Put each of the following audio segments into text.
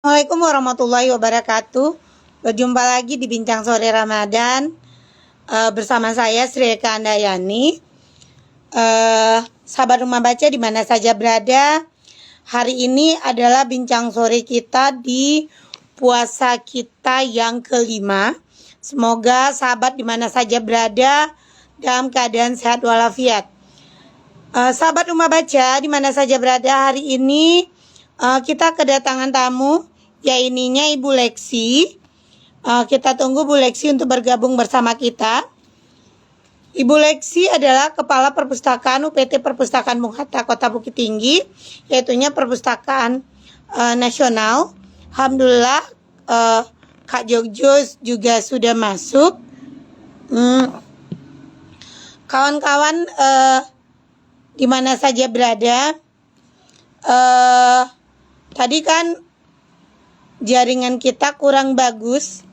Assalamualaikum warahmatullahi wabarakatuh. Berjumpa lagi di Bincang Sore Ramadan bersama saya Sri Eka Andayani. Sahabat Rumah Baca di mana saja berada. Hari ini adalah bincang sore kita di puasa kita yang kelima. Semoga sahabat di mana saja berada dalam keadaan sehat walafiat. Sahabat Rumah Baca di mana saja berada, hari ini kita kedatangan tamu, yaitu Ibu Leksi. Kita tunggu Bu Leksi untuk bergabung bersama kita. Ibu Leksi adalah Kepala Perpustakaan UPT Perpustakaan Bung Hatta Kota Bukit Tinggi, yaitunya Perpustakaan Nasional. Alhamdulillah Kak Jogjo juga sudah masuk. Kawan-kawan di mana saja berada, tadi kan jaringan kita kurang bagus.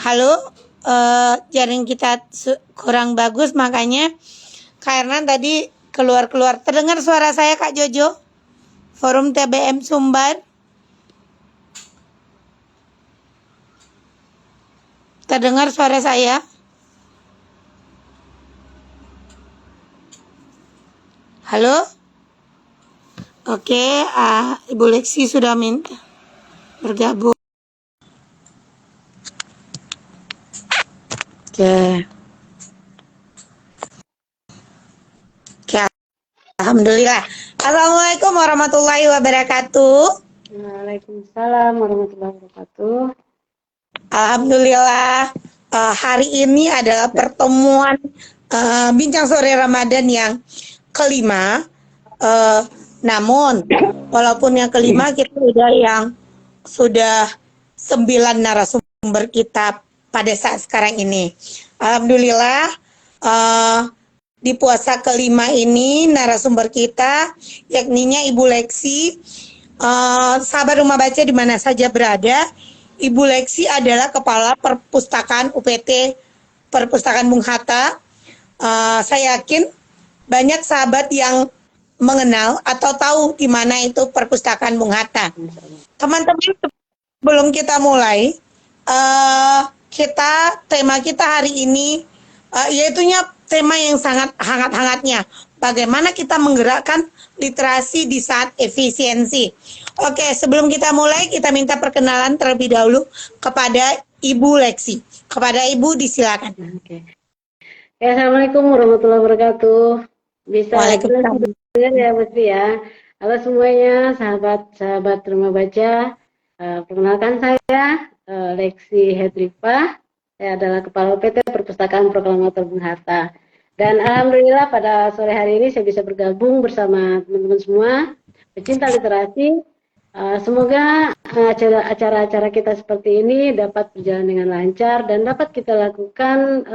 Halo, jaring kita kurang bagus, makanya karena tadi keluar-keluar. Terdengar suara saya Kak Jojo? Forum TBM Sumbar. Terdengar suara saya? Halo? Oke, Ibu Leksi sudah minta bergabung. Oke. Alhamdulillah. Assalamualaikum warahmatullahi wabarakatuh. Waalaikumsalam warahmatullahi wabarakatuh. Alhamdulillah, hari ini adalah pertemuan Bincang Sore Ramadan yang kelima. Namun walaupun yang kelima, kita sudah 9 narasumber kita pada saat sekarang ini. Alhamdulillah, di puasa kelima ini narasumber kita yakninya Ibu Leksi. Sahabat Rumah Baca di mana saja berada, Ibu Leksi adalah Kepala Perpustakaan UPT Perpustakaan Bung Hatta. Saya yakin banyak sahabat yang mengenal atau tahu di mana itu Perpustakaan Bung Hatta. Teman-teman, sebelum kita mulai, tema kita hari ini yaitunya tema yang sangat hangat-hangatnya, bagaimana kita menggerakkan literasi di saat efisiensi. Oke, sebelum kita mulai, kita minta perkenalan terlebih dahulu kepada Ibu Leksi. Kepada Ibu, disilakan. Oke. Assalamualaikum warahmatullahi wabarakatuh. Bisa Waalaikumsalam. dengar ya, Putri ya. Halo semuanya, sahabat Rumah Baca. Perkenalkan saya Leksi Hedrifa. Saya adalah Kepala UPT Perpustakaan Proklamator Bung Hatta. Dan alhamdulillah pada sore hari ini saya bisa bergabung bersama teman-teman semua pecinta literasi. Semoga acara-acara kita seperti ini dapat berjalan dengan lancar dan dapat kita lakukan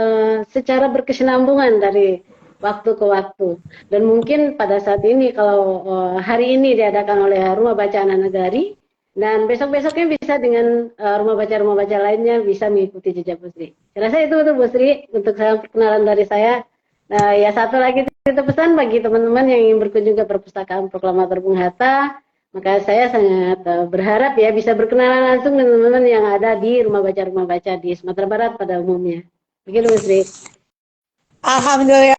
secara berkesinambungan dari waktu ke waktu. Dan mungkin pada saat ini kalau hari ini diadakan oleh Rumah Baca Anak Nagari, dan besok-besoknya bisa dengan rumah baca lainnya bisa mengikuti jejak Bu Sri. Saya rasa itu Bu Sri untuk perkenalan dari saya. Ya, satu lagi itu pesan bagi teman-teman yang ingin berkunjung ke Perpustakaan Proklamator Bung Hatta, maka saya sangat berharap ya bisa berkenalan langsung dengan teman-teman yang ada di rumah baca di Sumatera Barat pada umumnya. Begitu Bu Sri. Alhamdulillah.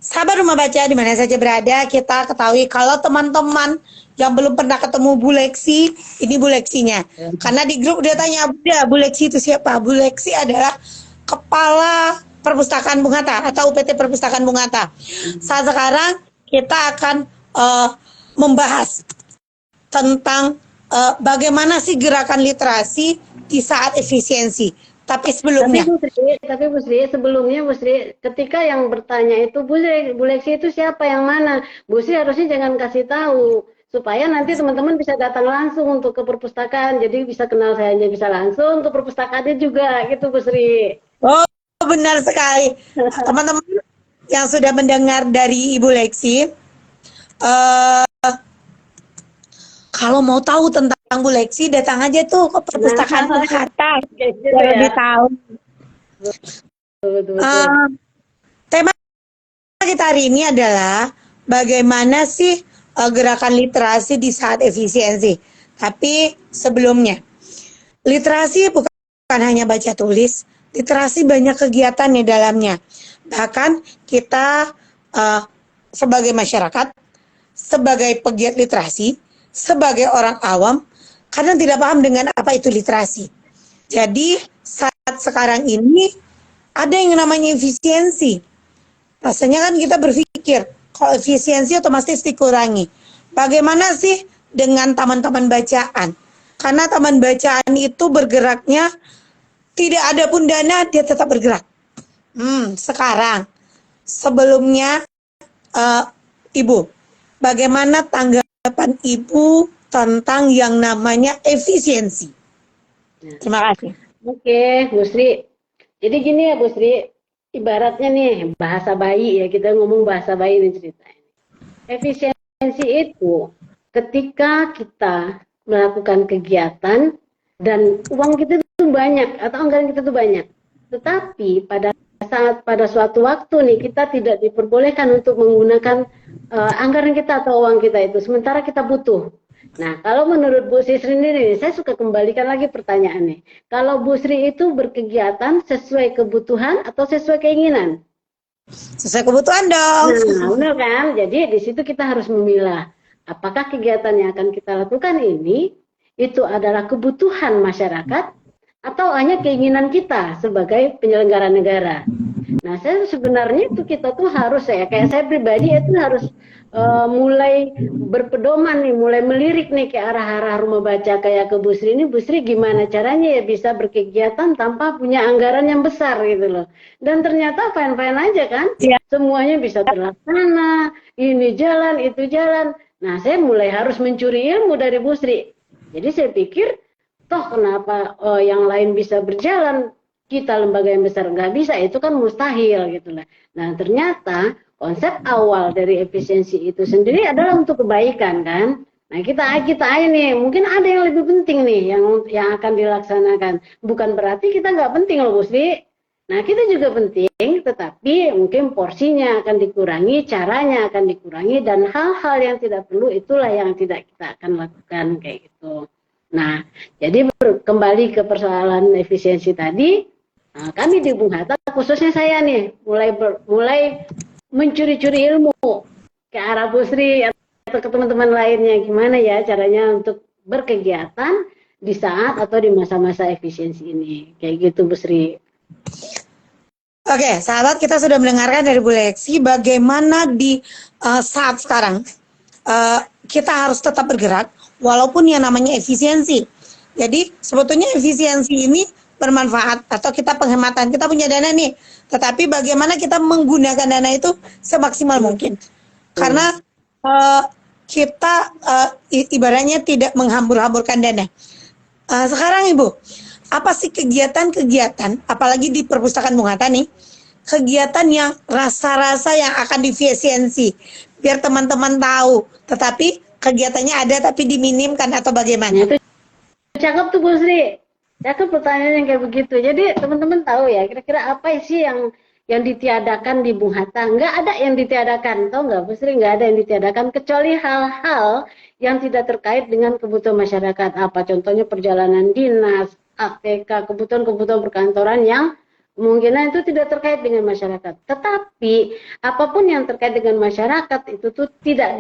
Sahabat Rumah Baca di mana saja berada, kita ketahui kalau teman-teman yang belum pernah ketemu Bu Leksi, ini Bu Leksinya. Karena di grup dia tanya, Bu Leksi itu siapa? Bu Leksi adalah Kepala Perpustakaan Bung Hatta atau UPT Perpustakaan Bung Hatta. Saat sekarang kita akan membahas tentang bagaimana sih gerakan literasi di saat efisiensi. Tapi sebelumnya, Bu Sri, sebelumnya Bu Sri, ketika yang bertanya itu Bu Leksi itu siapa, yang mana? Bu Sri harusnya jangan kasih tahu, supaya nanti teman-teman bisa datang langsung untuk ke perpustakaan, jadi bisa kenal saya aja, bisa langsung ke perpustakaannya juga, gitu Bu Sri. Oh, benar sekali. Teman-teman yang sudah mendengar dari Ibu Leksi, kalau mau tahu tentang Bu Leksi, datang aja tuh ke Perpustakaan Bung Hatta. Lebih tahu. Tema kita hari ini adalah bagaimana sih gerakan literasi di saat efisiensi. Tapi sebelumnya, literasi bukan hanya baca tulis, literasi banyak kegiatan di dalamnya. Bahkan kita sebagai masyarakat, sebagai pegiat literasi, sebagai orang awam, kadang tidak paham dengan apa itu literasi. Jadi saat sekarang ini ada yang namanya efisiensi. Rasanya kan kita berpikir, kalau efisiensi otomatis dikurangi. Bagaimana sih dengan taman-taman bacaan? Karena taman bacaan itu bergeraknya, tidak ada pun dana, dia tetap bergerak. Sekarang, sebelumnya, Ibu, bagaimana tanggapan Ibu tentang yang namanya efisiensi? Terima kasih. Oke, Bu Sri. Jadi gini ya, Bu Sri. Ibaratnya nih, bahasa bayi ya, kita ngomong bahasa bayi nih ceritanya. Efisiensi itu ketika kita melakukan kegiatan dan uang kita itu banyak atau anggaran kita itu banyak. Tetapi pada suatu waktu nih kita tidak diperbolehkan untuk menggunakan anggaran kita atau uang kita itu, sementara kita butuh. Nah, kalau menurut Bu Sri sendiri, saya suka kembalikan lagi pertanyaannya. Kalau Bu Sri itu berkegiatan sesuai kebutuhan atau sesuai keinginan? Sesuai kebutuhan dong. Nah, benar kan? Jadi di situ kita harus memilah. Apakah kegiatan yang akan kita lakukan ini itu adalah kebutuhan masyarakat atau hanya keinginan kita sebagai penyelenggara negara? Nah, saya sebenarnya itu kita tuh harus kayak saya pribadi itu harus mulai berpedoman nih, mulai melirik nih ke arah-arah rumah baca kayak ke Bu Sri ini. Bu Sri gimana caranya ya bisa berkegiatan tanpa punya anggaran yang besar gitu loh. Dan ternyata fine-fine aja kan, semuanya bisa terlaksana, ini jalan, itu jalan. Nah, saya mulai harus mencuri ilmu dari Bu Sri. Jadi saya pikir, toh kenapa yang lain bisa berjalan, kita lembaga yang besar nggak bisa, itu kan mustahil gitu lah. Nah, ternyata konsep awal dari efisiensi itu sendiri adalah untuk kebaikan kan. Nah, kita ini mungkin ada yang lebih penting nih yang akan dilaksanakan. Bukan berarti kita nggak penting loh, Bu Sri. Nah, kita juga penting, tetapi mungkin porsinya akan dikurangi, caranya akan dikurangi, dan hal-hal yang tidak perlu itulah yang tidak kita akan lakukan kayak gitu. Nah, jadi kembali ke persoalan efisiensi tadi, kami di Bung Hatta, khususnya saya nih, mulai mencuri-curi ilmu ke arah Bu Sri atau ke teman-teman lainnya, gimana ya caranya untuk berkegiatan di saat atau di masa-masa efisiensi ini, kayak gitu Bu Sri. Oke, sahabat, kita sudah mendengarkan dari Bu Lexi bagaimana di saat sekarang kita harus tetap bergerak walaupun yang namanya efisiensi. Jadi sebetulnya efisiensi ini bermanfaat atau kita penghematan, kita punya dana nih, tetapi bagaimana kita menggunakan dana itu semaksimal mungkin. Karena kita ibaratnya tidak menghambur-hamburkan dana. Sekarang Ibu, apa sih kegiatan-kegiatan, apalagi di perpustakaan Bung Hatta nih, kegiatan yang rasa-rasa yang akan diefisiensi, biar teman-teman tahu, tetapi kegiatannya ada tapi diminimkan atau bagaimana? Itu cakep tuh Bu Sri. Cakep pertanyaan yang kayak begitu. Jadi teman-teman tahu ya, kira-kira apa sih yang ditiadakan di Bung Hatta? Nggak ada yang ditiadakan, tahu nggak Bu Sri? Nggak ada yang ditiadakan kecuali hal-hal yang tidak terkait dengan kebutuhan masyarakat. Apa contohnya perjalanan dinas, ATK, kebutuhan-kebutuhan perkantoran yang kemungkinan itu tidak terkait dengan masyarakat. Tetapi apapun yang terkait dengan masyarakat itu tuh tidak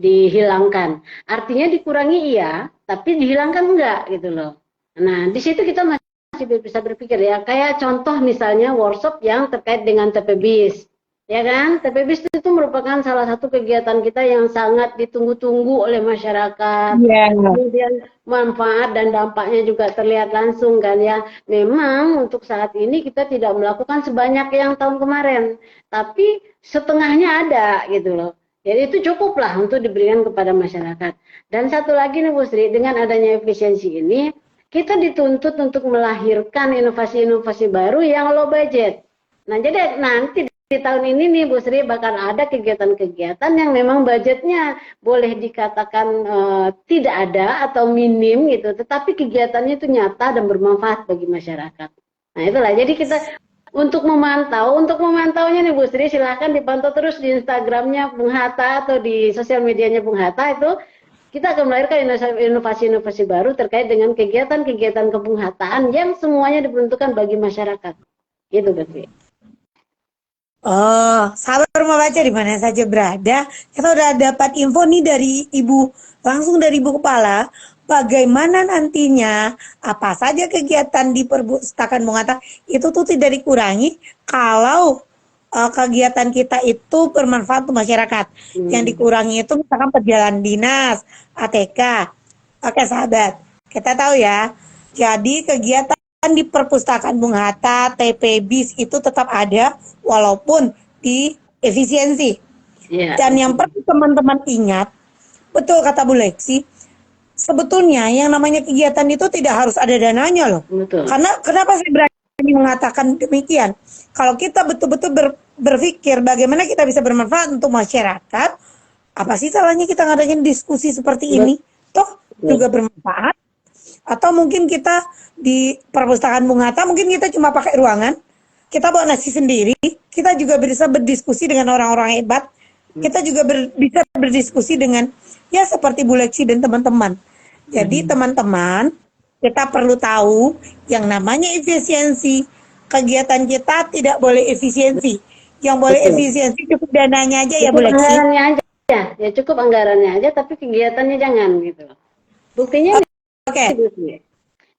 dihilangkan. Artinya dikurangi iya, tapi dihilangkan enggak gitu loh. Nah, di situ kita masih bisa berpikir ya, kayak contoh misalnya workshop yang terkait dengan TPBIS. Ya kan, TPBIS itu merupakan salah satu kegiatan kita yang sangat ditunggu-tunggu oleh masyarakat. Kemudian manfaat dan dampaknya juga terlihat langsung kan ya. Memang untuk saat ini kita tidak melakukan sebanyak yang tahun kemarin, tapi setengahnya ada gitu loh. Jadi itu cukuplah untuk diberikan kepada masyarakat. Dan satu lagi nih Bu Sri, dengan adanya efisiensi ini, kita dituntut untuk melahirkan inovasi-inovasi baru yang low budget. Nah, jadi nanti di tahun ini nih Bu Sri bakal ada kegiatan-kegiatan yang memang budgetnya boleh dikatakan tidak ada atau minim gitu, tetapi kegiatannya itu nyata dan bermanfaat bagi masyarakat. Nah, itulah. Jadi kita Untuk memantaunya nih Bu Sri, silahkan dipantau terus di Instagramnya Bung Hatta atau di sosial medianya Bung Hatta itu. Kita akan melahirkan inovasi-inovasi baru terkait dengan kegiatan-kegiatan Kebun Hattaan yang semuanya diperuntukkan bagi masyarakat. Itu Bu Sri. Oh, sahabat rumah baca di mana saja berada, kita udah dapat info nih dari Ibu, langsung dari Ibu Kepala, bagaimana nantinya apa saja kegiatan di perpustakaan Bung Hatta itu tuh tidak dikurangi kalau kegiatan kita itu bermanfaat untuk masyarakat. Yang dikurangi itu misalkan perjalanan dinas, ATK. Oke sahabat, kita tahu ya. Jadi kegiatan di perpustakaan Bung Hatta, TPBIS itu tetap ada walaupun di efisiensi. Iya. Dan yang perlu teman-teman ingat, betul kata Bu Lexi, sebetulnya yang namanya kegiatan itu tidak harus ada dananya loh. Betul. Karena kenapa saya berani mengatakan demikian? Kalau kita betul-betul berpikir bagaimana kita bisa bermanfaat untuk masyarakat, apa sih salahnya kita ngadain diskusi seperti ini? Toh juga bermanfaat. Atau mungkin kita di perpustakaan Bung Hatta, mungkin kita cuma pakai ruangan, kita bawa nasi sendiri, kita juga bisa berdiskusi dengan orang-orang hebat, kita juga bisa berdiskusi dengan ya seperti Bu Lexi dan teman-teman. Jadi teman-teman, kita perlu tahu yang namanya efisiensi. Kegiatan kita tidak boleh efisiensi. Yang boleh efisiensi cukup dananya aja ya Bu Lexi. Anggarannya aja, ya cukup anggarannya aja, tapi kegiatannya jangan gitu. Buktinya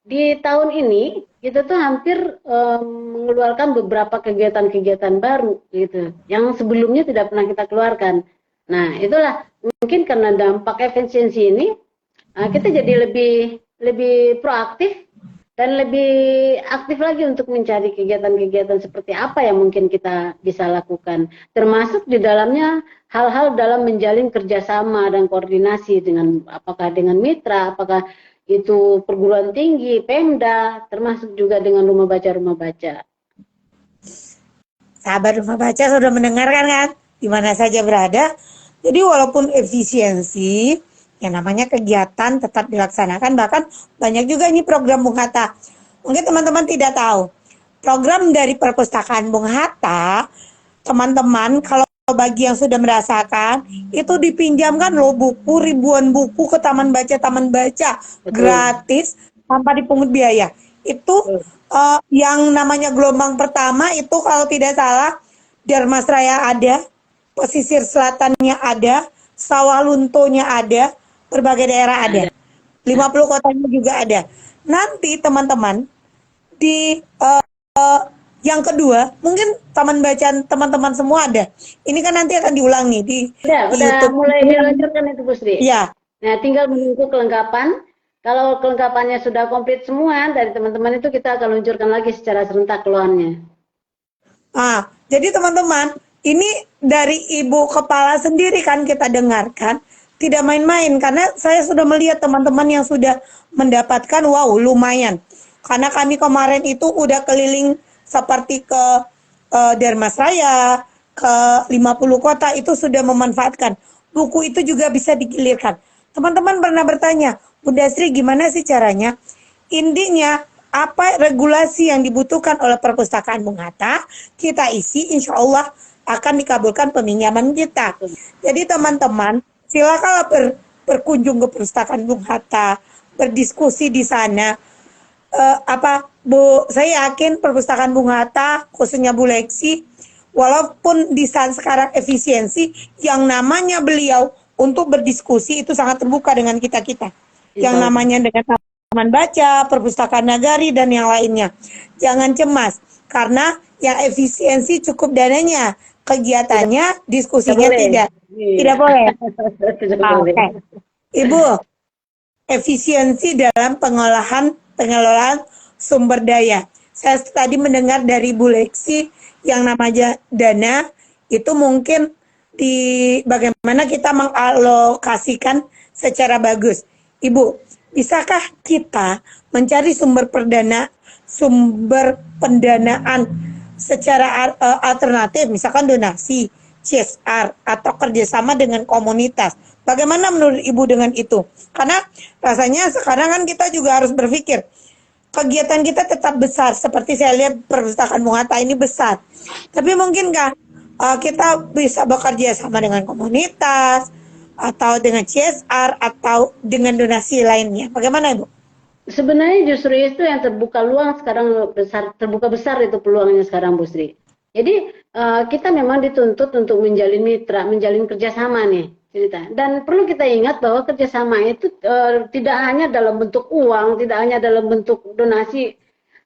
di tahun ini kita tuh hampir mengeluarkan beberapa kegiatan-kegiatan baru gitu, yang sebelumnya tidak pernah kita keluarkan. Nah itulah mungkin karena dampak efisiensi ini kita jadi lebih proaktif dan lebih aktif lagi untuk mencari kegiatan-kegiatan seperti apa yang mungkin kita bisa lakukan, termasuk di dalamnya hal-hal dalam menjalin kerjasama dan koordinasi dengan apakah dengan mitra, apakah itu perguruan tinggi, Pemda, termasuk juga dengan rumah baca. Sahabat rumah baca sudah mendengarkan kan? Di mana saja berada. Jadi walaupun efisiensi, yang namanya kegiatan tetap dilaksanakan. Bahkan banyak juga ini program Bung Hatta. Mungkin teman-teman tidak tahu. Program dari perpustakaan Bung Hatta, teman-teman kalau bagi yang sudah merasakan, itu dipinjamkan loh buku, ribuan buku ke taman baca gratis tanpa dipungut biaya. Itu yang namanya gelombang pertama itu kalau tidak salah Darmasraya ada, pesisir selatannya ada, Sawah Luntonya ada, berbagai daerah ada. 50 kotanya juga ada. Nanti teman-teman di yang kedua, mungkin taman bacaan teman-teman semua ada. Ini kan nanti akan diulang nih di YouTube. Mulai diluncurkan itu Bu Sri. Iya. Nah, tinggal menunggu kelengkapan. Kalau kelengkapannya sudah komplit semua dari teman-teman itu kita akan luncurkan lagi secara serentak keluarnya. Jadi teman-teman, ini dari Ibu Kepala sendiri kan kita dengarkan. Tidak main-main, karena saya sudah melihat teman-teman yang sudah mendapatkan, wow, lumayan. Karena kami kemarin itu udah keliling seperti ke Darmasraya, ke 50 kota itu sudah memanfaatkan. Buku itu juga bisa digilirkan. Teman-teman pernah bertanya, Bunda Sri gimana sih caranya? Intinya, apa regulasi yang dibutuhkan oleh perpustakaan Bung Hatta, kita isi, insya Allah akan dikabulkan peminjaman kita. Jadi teman-teman, silakan berkunjung ke perpustakaan Bung Hatta, berdiskusi di sana. Bu, saya yakin perpustakaan Bung Hatta, khususnya Bu Lexi, walaupun di saat sekarang efisiensi, yang namanya beliau untuk berdiskusi itu sangat terbuka dengan kita-kita. Yang namanya dengan taman baca, perpustakaan nagari, dan yang lainnya. Jangan cemas, karena yang efisiensi cukup dananya, kegiatannya, diskusinya tidak. Tidak boleh. Oke. Ibu, efisiensi dalam pengelolaan sumber daya. Saya tadi mendengar dari Bu Lexi yang namanya dana, itu mungkin di bagaimana kita mengalokasikan secara bagus. Ibu, bisakah kita mencari sumber pendanaan secara alternatif, misalkan donasi, CSR, atau kerjasama dengan komunitas? Bagaimana menurut Ibu dengan itu? Karena rasanya sekarang kan kita juga harus berpikir, kegiatan kita tetap besar. Seperti saya lihat perpustakaan Bung Hatta ini besar. Tapi mungkinkah kita bisa bekerja sama dengan komunitas atau dengan CSR atau dengan donasi lainnya? Bagaimana Ibu? Sebenarnya justru itu yang terbuka luang sekarang besar, terbuka besar itu peluangnya sekarang Bu Sri. Jadi kita memang dituntut untuk menjalin mitra, menjalin kerjasama nih cerita. Dan perlu kita ingat bahwa kerjasama itu tidak hanya dalam bentuk uang, tidak hanya dalam bentuk donasi.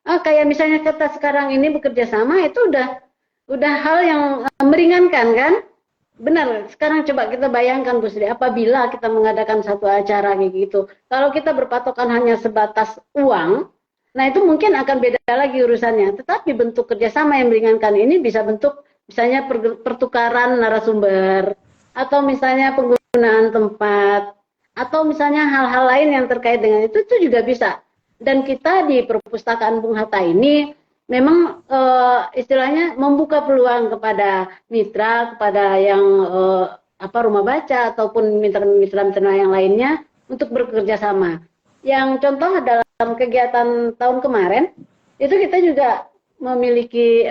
Kayak misalnya kita sekarang ini bekerja sama itu udah hal yang meringankan kan? Benar, sekarang coba kita bayangkan Bu Sri, apabila kita mengadakan satu acara kayak gitu, kalau kita berpatokan hanya sebatas uang, nah itu mungkin akan beda lagi urusannya. Tetapi bentuk kerjasama yang meringankan ini bisa bentuk misalnya pertukaran narasumber, atau misalnya penggunaan tempat, atau misalnya hal-hal lain yang terkait dengan itu juga bisa. Dan kita di perpustakaan Bung Hatta ini memang istilahnya membuka peluang kepada mitra, kepada yang rumah baca ataupun mitra-mitra yang lainnya untuk bekerja sama. Yang contoh dalam kegiatan tahun kemarin itu kita juga memiliki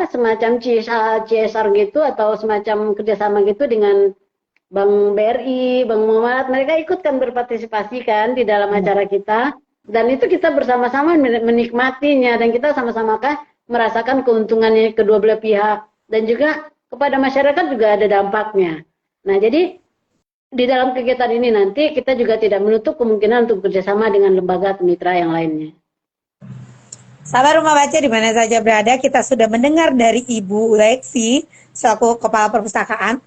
semacam CSR gitu atau semacam kerjasama gitu dengan Bank BRI, Bank Muhammad. Mereka ikutkan berpartisipasi kan di dalam acara kita. Dan itu kita bersama-sama menikmatinya dan kita sama-sama merasakan keuntungannya kedua belah pihak dan juga kepada masyarakat juga ada dampaknya. Nah, jadi di dalam kegiatan ini nanti kita juga tidak menutup kemungkinan untuk bekerjasama dengan lembaga atau mitra yang lainnya. Sahabat Rumah Baca di mana saja berada, kita sudah mendengar dari Ibu Leksi selaku Kepala Perpustakaan.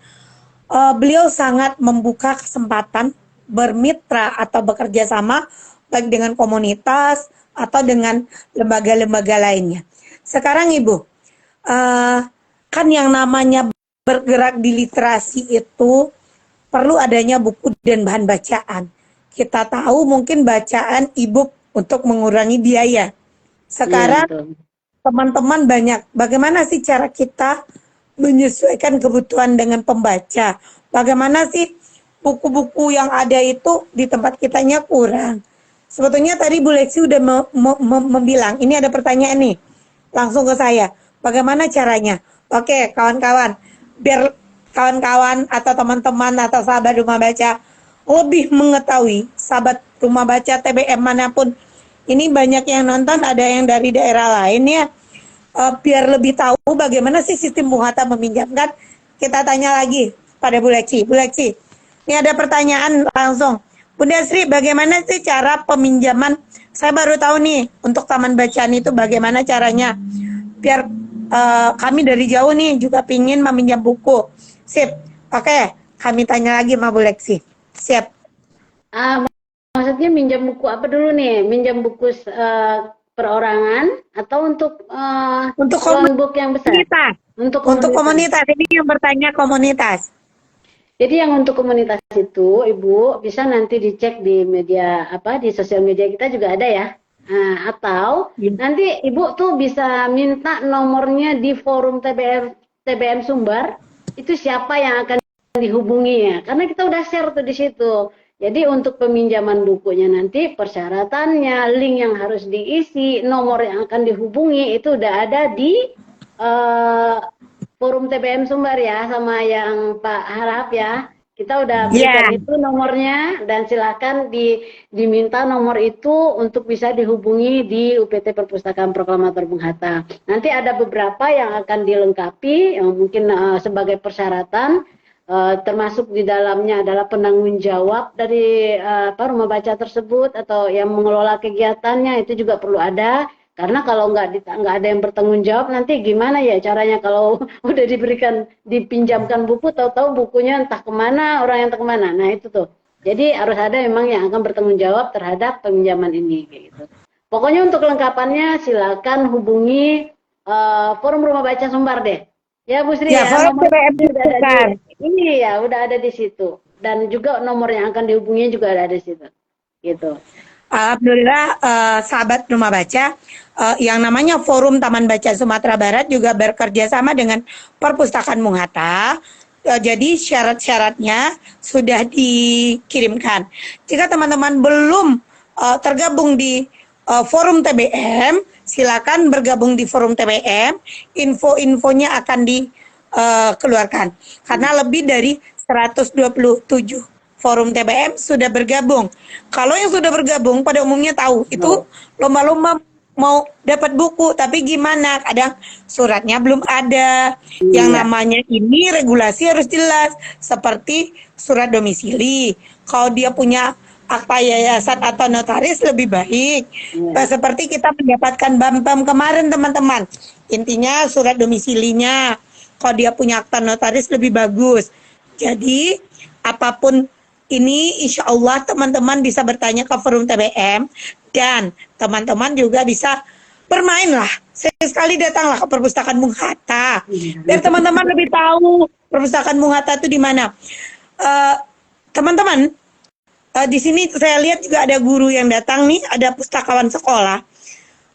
Beliau sangat membuka kesempatan bermitra atau bekerja sama baik dengan komunitas atau dengan lembaga-lembaga lainnya. Sekarang Ibu, kan yang namanya bergerak di literasi itu perlu adanya buku dan bahan bacaan. Kita tahu mungkin bacaan e-book untuk mengurangi biaya. Sekarang teman-teman banyak. Bagaimana sih cara kita menyesuaikan kebutuhan dengan pembaca? Bagaimana sih buku-buku yang ada itu di tempat kitanya kurang? Sebetulnya tadi Bu Leksi udah membilang, ini ada pertanyaan nih, langsung ke saya. Bagaimana caranya? Oke, kawan-kawan, biar kawan-kawan atau teman-teman atau sahabat Rumah Baca lebih mengetahui, sahabat Rumah Baca TBM manapun, ini banyak yang nonton, ada yang dari daerah lain ya, biar lebih tahu bagaimana sih sistem Bung Hatta meminjamkan. Kita tanya lagi pada Bu Leksi. Bu Leksi, ini ada pertanyaan langsung. Bunda Sri, bagaimana sih cara peminjaman? Saya baru tahu nih, untuk taman bacaan itu bagaimana caranya? Biar kami dari jauh nih juga pingin meminjam buku. Sip, oke, kami tanya lagi sama Bu Leksi. Siap. Maksudnya minjam buku apa dulu nih? Minjam buku perorangan atau untuk book yang besar? Komunitas. Untuk komunitas, ini yang bertanya komunitas. Jadi yang untuk komunitas itu, Ibu bisa nanti dicek di media di sosial media kita juga ada ya. Atau nanti Ibu tuh bisa minta nomornya di forum TBM Sumbar. Itu siapa yang akan dihubungi ya? Karena kita udah share tuh di situ. Jadi untuk peminjaman bukunya nanti persyaratannya, link yang harus diisi, nomor yang akan dihubungi itu udah ada di forum TBM Sumbar ya, sama yang Pak Harap ya. Kita udah berikan itu nomornya dan silakan diminta nomor itu untuk bisa dihubungi di UPT Perpustakaan Proklamator Bung Hatta. Nanti ada beberapa yang akan dilengkapi yang mungkin sebagai persyaratan, termasuk di dalamnya adalah penanggung jawab dari rumah baca tersebut atau yang mengelola kegiatannya, itu juga perlu ada. Karena kalau nggak ada yang bertanggung jawab, nanti gimana ya caranya kalau udah dipinjamkan buku, tahu-tahu bukunya entah kemana, orang yang entah kemana. Nah itu tuh. Jadi harus ada memang yang akan bertanggung jawab terhadap peminjaman ini. Gitu. Pokoknya untuk kelengkapannya silakan hubungi forum Rumah Baca Sumbar deh. Ya Bu Sri ya. Forum TBM Sumbar. Ini ya udah ada di situ. Dan juga nomor yang akan dihubungi juga ada di situ. Gitu. Alhamdulillah sahabat Rumah Baca, yang namanya Forum Taman Baca Sumatera Barat juga bekerja sama dengan Perpustakaan Bung Hatta. Jadi syarat-syaratnya sudah dikirimkan. Jika teman-teman belum tergabung di forum TBM, silakan bergabung di forum TBM, info-infonya akan dikeluarkan. Karena lebih dari 127 forum TBM sudah bergabung. Kalau yang sudah bergabung pada umumnya tahu, itu lomba-lomba mau dapat buku, tapi gimana? Kadang suratnya belum ada. Yang namanya ini regulasi harus jelas, seperti surat domisili. Kalau dia punya akta yayasan atau notaris lebih baik. Seperti kita mendapatkan BAM-BAM kemarin teman-teman. Intinya surat domisilinya. Kalau dia punya akta notaris lebih bagus. Jadi apapun ini insya Allah teman-teman bisa bertanya ke forum TBM. Dan teman-teman juga bisa bermain lah. Sekali datanglah ke perpustakaan Bung Hatta. Biar teman-teman lebih tahu perpustakaan Bung Hatta itu di mana. Teman-teman, di sini saya lihat juga ada guru yang datang nih, ada pustakawan sekolah.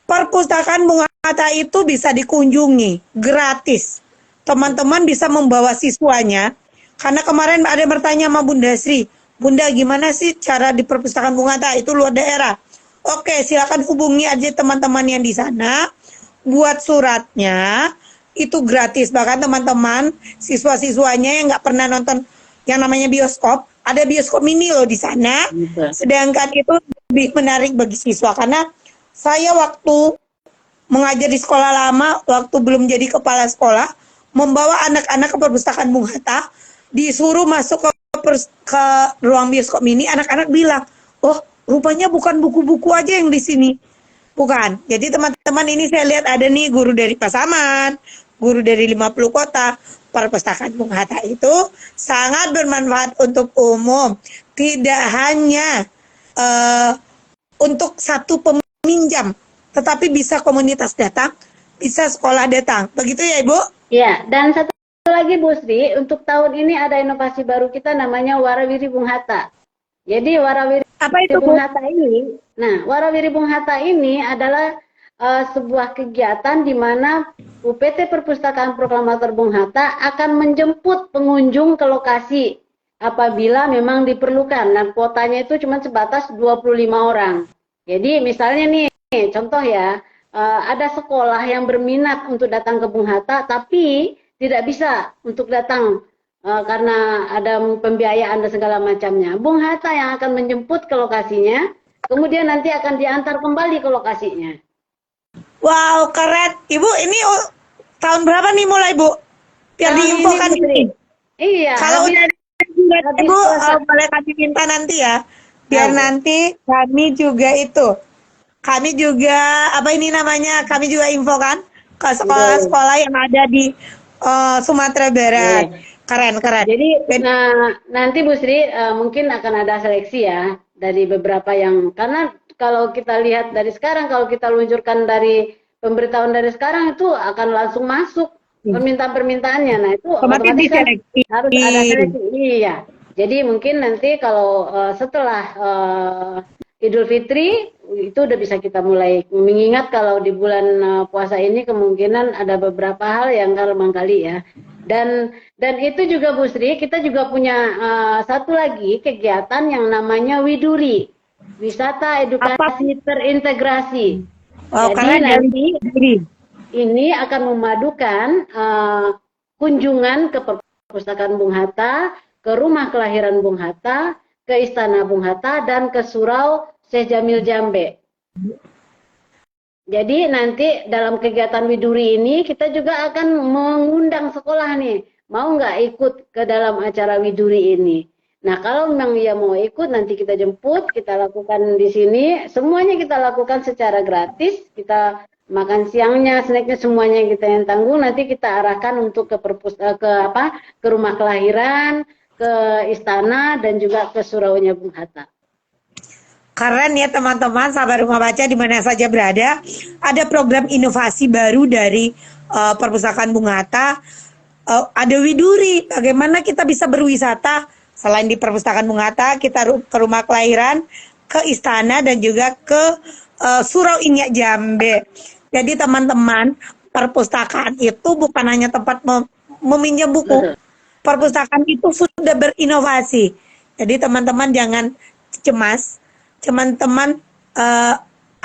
Perpustakaan Bung Hatta itu bisa dikunjungi gratis. Teman-teman bisa membawa siswanya. Karena kemarin ada yang bertanya sama Bunda Sri, Bunda gimana sih cara di perpustakaan Bung Hatta itu luar daerah? Oke, silakan hubungi aja teman-teman yang di sana. Buat suratnya itu gratis. Bahkan teman-teman siswa-siswanya yang nggak pernah nonton yang namanya bioskop, ada bioskop mini loh di sana. Sedangkan itu lebih menarik bagi siswa karena saya waktu mengajar di sekolah lama, waktu belum jadi kepala sekolah, membawa anak-anak ke perpustakaan Bung Hatta, disuruh masuk ke ruang bioskop mini, anak-anak bilang, oh rupanya bukan buku-buku aja yang di sini. Bukan. Jadi teman-teman ini saya lihat ada nih guru dari Pasaman, guru dari 50 kota. Perpustakaan Bung Hatta itu sangat bermanfaat untuk umum. Tidak hanya untuk satu peminjam, tetapi bisa komunitas datang, bisa sekolah datang. Begitu ya Ibu? Ya, dan satu lagi Bu Sri, untuk tahun ini ada inovasi baru kita namanya Warawiri Bung Hatta. Jadi Warawiri Apa itu, Bung Bu? Hatta ini, Warawiri Bung Hatta ini adalah sebuah kegiatan di mana UPT Perpustakaan Proklamator Bung Hatta akan menjemput pengunjung ke lokasi apabila memang diperlukan. Dan kuotanya itu cuma sebatas 25 orang. Jadi misalnya nih, contoh ya, ada sekolah yang berminat untuk datang ke Bung Hatta, tapi tidak bisa untuk datang karena ada pembiayaan dan segala macamnya. Bung Hatta yang akan menjemput ke lokasinya, kemudian nanti akan diantar kembali ke lokasinya. Wow, keren. Ibu, ini tahun berapa nih mulai, Bu? Biar Tahun diinfokan ini. Iya. Kalau udah Ibu, boleh kami minta nanti ya. Biar nanti kami juga kami juga, apa ini namanya, kami juga infokan ke sekolah-sekolah yang ada di Sumatera Barat. Keren. Jadi nanti Bu Sri mungkin akan ada seleksi ya dari beberapa yang, karena kalau kita lihat dari sekarang, kalau kita luncurkan dari pemberitahuan dari sekarang itu akan langsung masuk permintaan-permintaannya. Nah itu otomatis kan harus ada seleksi. Iya. Jadi mungkin nanti kalau setelah Idul Fitri itu udah bisa kita mulai, mengingat kalau di bulan puasa ini kemungkinan ada beberapa hal yang barangkali ya. Dan itu juga Bu Sri, kita juga punya satu lagi kegiatan yang namanya Widuri, wisata edukasi terintegrasi. Jadi nanti ini akan memadukan kunjungan ke perpustakaan Bung Hatta, ke rumah kelahiran Bung Hatta, ke istana Bung Hatta, dan ke surau Syekh Jamil Jambe. Jadi nanti dalam kegiatan Widuri ini kita juga akan mengundang sekolah nih, mau nggak ikut ke dalam acara Widuri ini. Nah kalau memang dia mau ikut, nanti kita jemput, kita lakukan di sini, semuanya kita lakukan secara gratis, kita makan siangnya, snacknya semuanya kita yang tanggung, nanti kita arahkan untuk ke rumah kelahiran, ke istana, dan juga ke suraunya Bung Hatta. Keren ya teman-teman, sahabat Rumah Baca di mana saja berada. Ada program inovasi baru dari Perpustakaan Bung Hatta. Ada Widuri, bagaimana kita bisa berwisata selain di Perpustakaan Bung Hatta, kita ke rumah kelahiran, ke istana, dan juga ke Surau Inyak Jambe. Jadi teman-teman, perpustakaan itu bukan hanya tempat meminjam buku. Perpustakaan itu sudah berinovasi. Jadi teman-teman jangan cemas. Teman-teman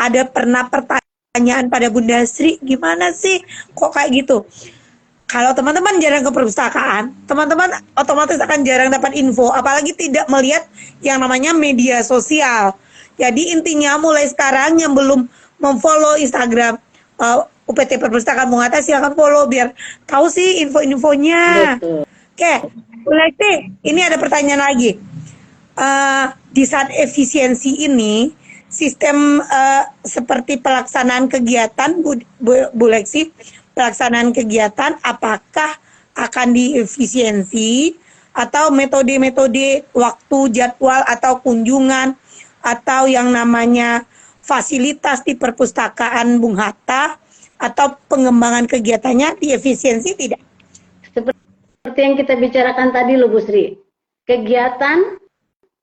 ada pernah pertanyaan pada Bunda Sri, gimana sih kok kayak gitu? Kalau teman-teman jarang ke perpustakaan, teman-teman otomatis akan jarang dapat info, apalagi tidak melihat yang namanya media sosial. Jadi intinya mulai sekarang yang belum memfollow Instagram UPT Perpustakaan Bung Hatta, silakan follow biar tahu sih info-infonya. Betul. Oke, Bu Lesti, ini ada pertanyaan lagi. Di saat efisiensi ini, sistem seperti pelaksanaan kegiatan, Bu Lesti, pelaksanaan kegiatan apakah akan diefisiensi atau metode-metode waktu, jadwal atau kunjungan atau yang namanya fasilitas di perpustakaan Bung Hatta atau pengembangan kegiatannya diefisiensi tidak? Seperti yang kita bicarakan tadi loh Bu Sri, kegiatan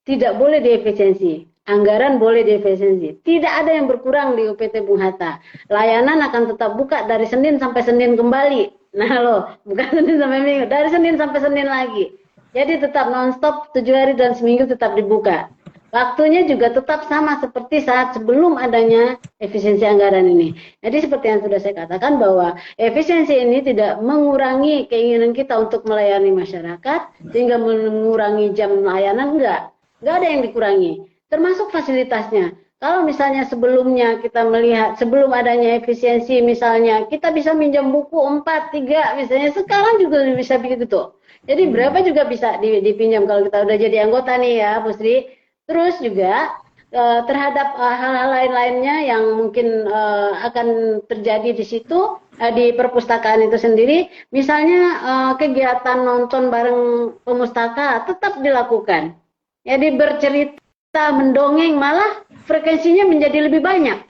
tidak boleh diefisiensi, anggaran boleh diefisiensi. Tidak ada yang berkurang di UPT Bung Hatta. Layanan akan tetap buka dari Senin sampai Senin kembali. Nah loh, bukan Senin sampai Minggu, dari Senin sampai Senin lagi. Jadi tetap nonstop 7 hari dan seminggu tetap dibuka. Waktunya juga tetap sama seperti saat sebelum adanya efisiensi anggaran ini. Jadi seperti yang sudah saya katakan bahwa efisiensi ini tidak mengurangi keinginan kita untuk melayani masyarakat, sehingga mengurangi jam layanan, enggak ada yang dikurangi. Termasuk fasilitasnya. Kalau misalnya sebelumnya kita melihat, sebelum adanya efisiensi misalnya, kita bisa minjam buku 4, 3 misalnya, sekarang juga bisa begitu tuh. Jadi berapa juga bisa dipinjam kalau kita udah jadi anggota nih ya Bu Sri. Terus juga terhadap hal-hal lain-lainnya yang mungkin akan terjadi di situ, di perpustakaan itu sendiri, misalnya kegiatan nonton bareng pemustaka tetap dilakukan. Jadi bercerita, mendongeng, malah frekuensinya menjadi lebih banyak.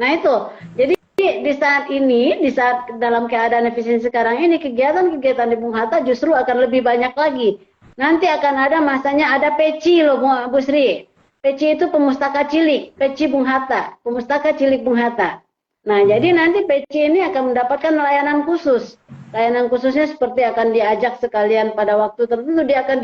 Nah itu, jadi di saat ini, di saat dalam keadaan efisiensi sekarang ini, kegiatan-kegiatan di Bung Hatta justru akan lebih banyak lagi. Nanti akan ada masanya ada peci loh Bu Sri. Peci itu pemustaka cilik, peci Bung Hatta, pemustaka cilik Bung Hatta. Nah, jadi nanti peci ini akan mendapatkan layanan khusus. Layanan khususnya seperti akan diajak sekalian pada waktu tertentu, dia akan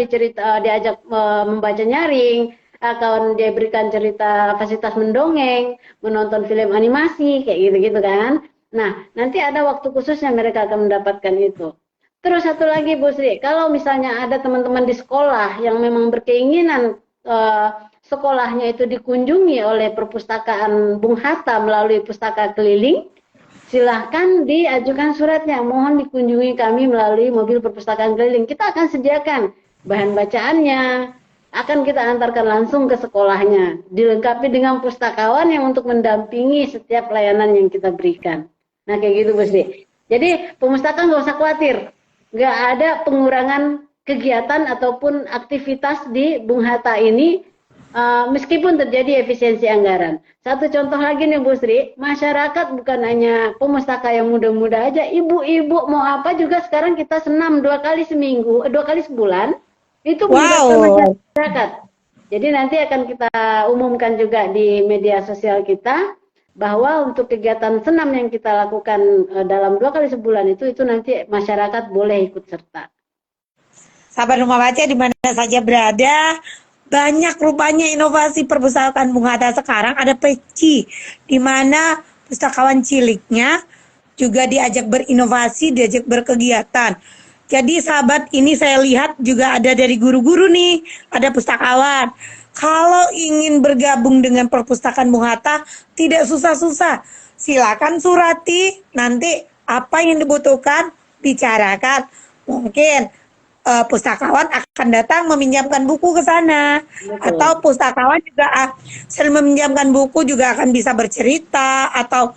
diajak membaca nyaring, akan diberikan cerita fasilitas mendongeng, menonton film animasi, kayak gitu-gitu kan. Nah, nanti ada waktu khususnya mereka akan mendapatkan itu. Terus satu lagi Bu Sri, kalau misalnya ada teman-teman di sekolah yang memang berkeinginan sekolahnya itu dikunjungi oleh perpustakaan Bung Hatta melalui pustaka keliling, silahkan diajukan suratnya, mohon dikunjungi kami melalui mobil perpustakaan keliling. Kita akan sediakan bahan bacaannya, akan kita antarkan langsung ke sekolahnya, dilengkapi dengan pustakawan yang untuk mendampingi setiap layanan yang kita berikan. Nah kayak gitu Bu Sri. Jadi pemustaka nggak usah khawatir, nggak ada pengurangan kegiatan ataupun aktivitas di Bung Hatta ini, meskipun terjadi efisiensi anggaran. Satu contoh lagi nih Bu Sri, masyarakat bukan hanya pemustaka yang muda-muda aja, ibu-ibu mau apa juga sekarang kita senam 2 kali seminggu, 2 kali sebulan, itu melibatkan masyarakat. Jadi nanti akan kita umumkan juga di media sosial kita, bahwa untuk kegiatan senam yang kita lakukan dalam 2 kali sebulan itu nanti masyarakat boleh ikut serta. Sahabat Rumah Baca di mana saja berada, banyak rupanya inovasi perpustakaan Bung Hatta sekarang. Ada peci, di mana pustakawan ciliknya juga diajak berinovasi, diajak berkegiatan. Jadi sahabat, ini saya lihat juga ada dari guru-guru nih, ada pustakawan. Kalau ingin bergabung dengan perpustakaan Bung Hatta, tidak susah-susah. Silakan surati, nanti apa yang dibutuhkan, bicarakan. Mungkin pustakawan akan datang meminjamkan buku ke sana. Betul. Atau pustakawan juga selain meminjamkan buku juga akan bisa bercerita atau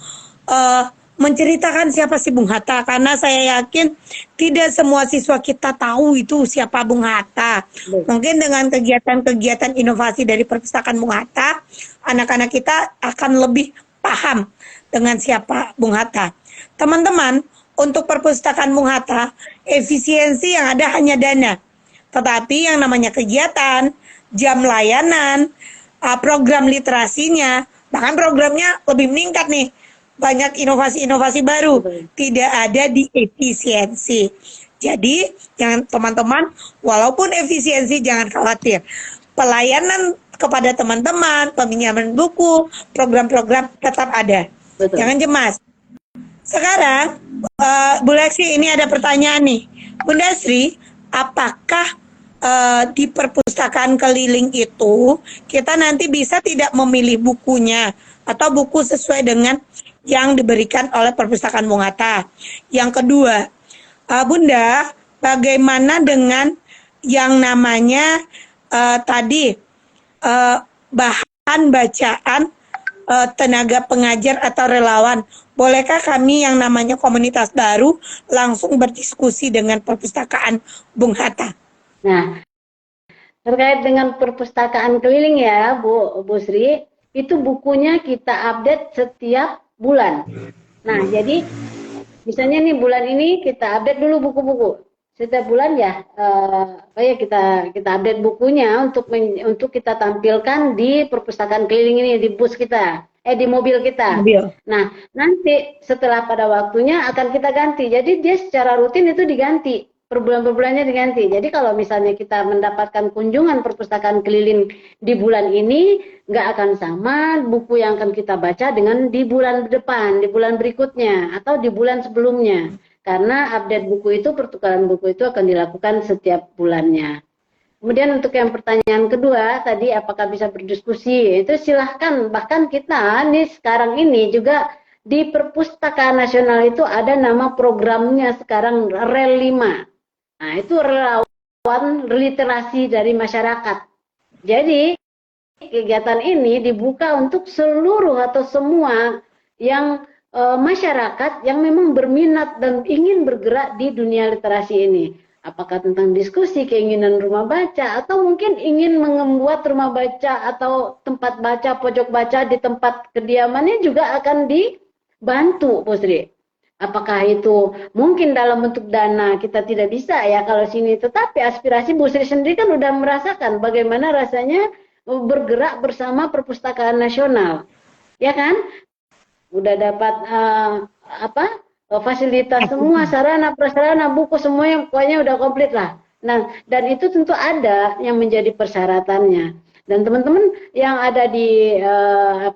menceritakan siapa sih Bung Hatta, karena saya yakin tidak semua siswa kita tahu itu siapa Bung Hatta. Mungkin dengan kegiatan-kegiatan inovasi dari perpustakaan Bung Hatta, anak-anak kita akan lebih paham dengan siapa Bung Hatta. Teman-teman, untuk perpustakaan Bung Hatta, efisiensi yang ada hanya dana. Tetapi yang namanya kegiatan, jam layanan, program literasinya, bahkan programnya lebih meningkat nih. Banyak inovasi-inovasi baru. Tidak ada di efisiensi. Jadi, jangan teman-teman, walaupun efisiensi jangan khawatir. Pelayanan kepada teman-teman, peminjaman buku, program-program tetap ada. Betul. Jangan cemas. Sekarang, Bu Lexi, ini ada pertanyaan nih. Bunda Sri, apakah di perpustakaan keliling itu kita nanti bisa tidak memilih bukunya atau buku sesuai dengan yang diberikan oleh perpustakaan Bung Hatta? Yang kedua, Bunda, bagaimana dengan yang namanya tadi bahan bacaan tenaga pengajar atau relawan? Bolehkah kami yang namanya komunitas baru langsung berdiskusi dengan perpustakaan Bung Hatta? Nah, terkait dengan perpustakaan keliling ya, Bu Sri, itu bukunya kita update setiap bulan. Nah, jadi misalnya nih bulan ini kita update dulu buku-buku. Setiap bulan ya, kita update bukunya untuk kita tampilkan di perpustakaan keliling ini, di bus kita, di mobil kita. Nah, nanti setelah pada waktunya akan kita ganti. Jadi dia secara rutin itu diganti, per bulan-bulannya diganti. Jadi kalau misalnya kita mendapatkan kunjungan perpustakaan keliling di bulan ini, nggak akan sama buku yang akan kita baca dengan di bulan depan, di bulan berikutnya, atau di bulan sebelumnya. Karena update buku itu, pertukaran buku itu akan dilakukan setiap bulannya. Kemudian untuk yang pertanyaan kedua, tadi apakah bisa berdiskusi, itu silahkan. Bahkan kita nih sekarang ini juga di Perpustakaan Nasional itu ada nama programnya sekarang REL 5. Nah itu relawan literasi dari masyarakat. Jadi kegiatan ini dibuka untuk seluruh atau semua yang masyarakat yang memang berminat dan ingin bergerak di dunia literasi ini. Apakah tentang diskusi, keinginan rumah baca, atau mungkin ingin membuat rumah baca atau tempat baca, pojok baca di tempat kediamannya juga akan dibantu, Bu Sri. Apakah itu mungkin dalam bentuk dana kita tidak bisa ya kalau sini, tetapi aspirasi Bu Sri sendiri kan udah merasakan bagaimana rasanya bergerak bersama Perpustakaan Nasional, ya kan? Udah dapat fasilitas semua, sarana prasarana, buku semuanya pokoknya udah komplit lah. Nah, dan itu tentu ada yang menjadi persyaratannya. Dan teman-teman yang ada di